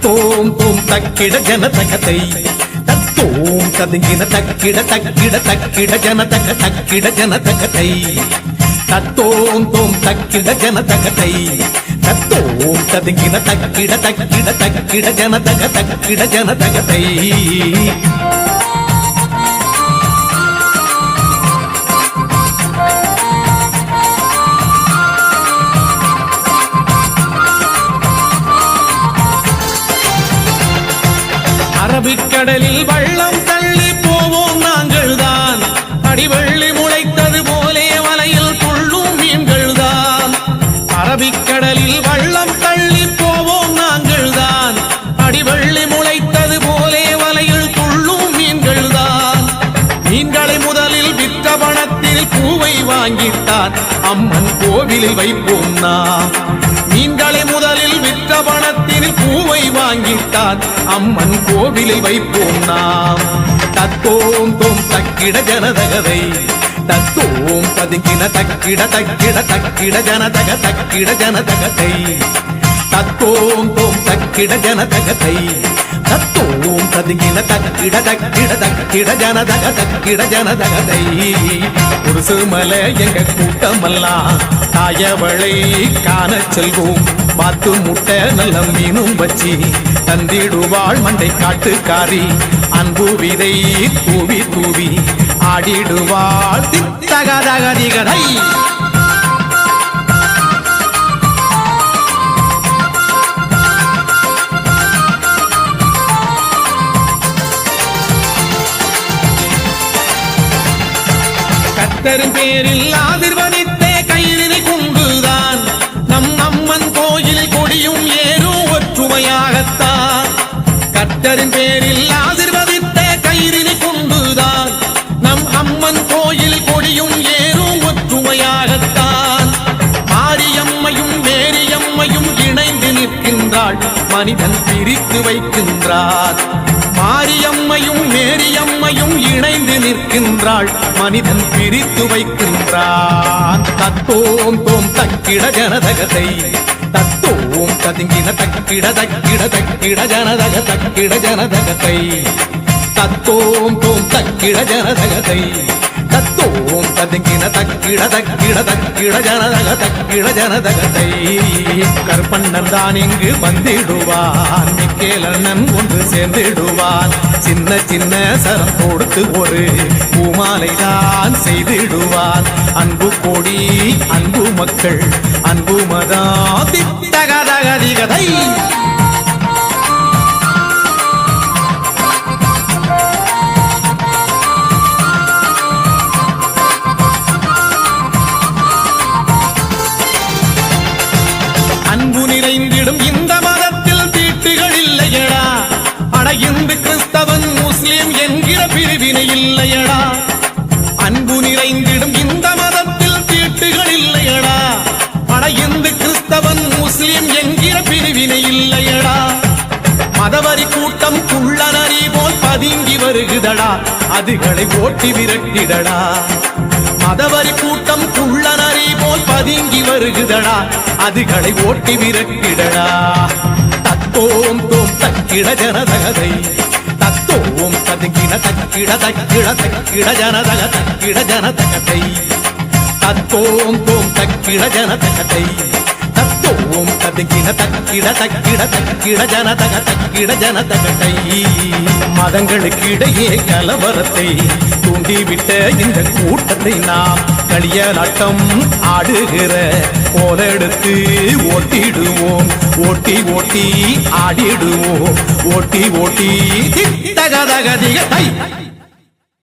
தத்தோம் தோம் தக்கிட ஜனதகதை தத்தோம் ததுங்கின தக்கிட தக்கிட தக்கிட ஜனதக தக்கிட ஜனதகதை தத்தோம் தோம் தக்கிட ஜனதகதை தத்தோம் ததுங்கின தக்கிட தக்கிட தக்கிட ஜனதக தக்கிட ஜனதகதை அரபிக்கடலில் வள்ளம் தள்ளி போவோம் நாங்கள் தான் அடிவள்ளி முளைத்தது போலே வலையில் துள்ளும் மீன்கள் தான் அரபிக்கடலில் வள்ளம் தள்ளி போவோம் நாங்கள் தான் அடிவள்ளி முளைத்தது போலே வலையில் துள்ளும் மீன்கள் தான் மீன்களை முதலில் விற்ற பணத்தில் பூவை வாங்கிட்டார் அம்மன் கோவிலில் வைப்போம் நாம் மீன்களை முதலில் விற்ற பணத்தில் பூவை வாங்கிட்டார் அம்மன் கோவிலில் வைப்போம் நாம் தத்தோம் தோம் தக்கிட ஜனதகதை தத்தோம் ததுங்கின தக்கிட தக்கிட தக்கிட ஜனதக தக்கிட ஜனதகதை தத்தோம் தோம் தக்கிட ஜனதகதை தத்தோம் ததுங்கின தக்கிட தக்கிட தக்கிட ஜனதக தக்கிட ஜனதகதை ஒரு சிறுமலை எங்க கூட்டமெல்லாம் தாயவளை காண செல்வோம் பாத்து முட்டை நல்ல மீனும் வச்சி தந்திடுவாள் மண்டை காட்டுக்காரி அன்பு விதை தூவி தூவி ஆடிடுவாள் தித்தகதகதிகதை கர்த்தரின் பேரில் ஆதிர்வதித்தே கயிறினை கொண்டுதான் நம் அம்மன் கோயில் கொடியும் ஏறும் ஒற்றுமையாகத்தான் கர்த்தரின் பேரில் ஆதிர்வதித்தே கயிறினை கொண்டுதான் நம் அம்மன் கோயில் கொடியும் ஏறும் ஒற்றுமையாகத்தான் மாரியம்மையும் மேரியம்மையும் இணைந்து நிற்கின்றாள் மனிதன் பிரித்து வைக்கின்றார் மாரியம்மையும் மேரியம்மையும் இணைந்து நிற்கின்றாள் மனிதன் பிரித்து வைக்கின்றான் தத்தோம் தோம் தக்கிட ஜனதகதை தத்தோம் ததுங்கின தக்கிட தக்கிட தக்கிட ஜனதக தக்கிட ஜனதகதை தத்தோம் தோம் தக்கிட ஜனதகதை தத்தோம் ததுங்கின தக்கிட தக்கிட தக்கிட ஜனதக தக்கிட ஜனதகதை கருப்பண்ணன் தான் இங்கு வந்திடுவான் மிக்கேலண்ணன் ஒன்று சேர்ந்திடுவான் சின்ன சின்ன சரம் கொடுத்து ஒரு பூமாலை தான் செய்திடுவான் அன்பு கோடி அன்பு மக்கள் அன்பு மதா தித்தகதகதிகதை அன்பு நிறைந்திடும் இந்த மதத்தில் தீட்டுகள் இல்லையடா அட இந்து கிறிஸ்தவன் முஸ்லிம் என்கிற பிரிவினை இல்லையடா அன்பு நிறைந்திடும் இந்த மதத்தில் தீட்டுகள் இல்லையடா அட இந்து கிறிஸ்தவன் முஸ்லிம் என்கிற பிரிவினை இல்லையடா மதவரி கூட்டம் குள்ளநரி போல் பதுங்கி வருகுதடா அதுகளை ஓட்டி விரட்டிடடா மதவரி கூட்டம் குள்ளநரி போல் பதுங்கி வருகுதடா அதுகளை ஓட்டி விரட்டிடடா தத்தோம் தோம் தக்கிட ஜனதகதை தத்தோம் ததுங்கின தக்கிட தக்கிட தக்கிட ஜனதக தக்கிட ஜனதகதை தத்தோம் தோம் தக்கிட ஜனதகதை தத்தோம் ததுங்கின தக்கிட தக்கிட தக்கிட ஜனதக தக்கிட ஜனதகதை மதங்களுக்கு இடையே கலவரத்தை தூண்டிவிட்ட இந்த கூட்டத்தை நாம் களியலாட்டம் ஆடுகிற போலெடுத்து ஓட்டிடுவோம் ஓட்டி ஓட்டி ஆடிடுவோம் ஓட்டி ஓட்டி தித்தகதகதிகதை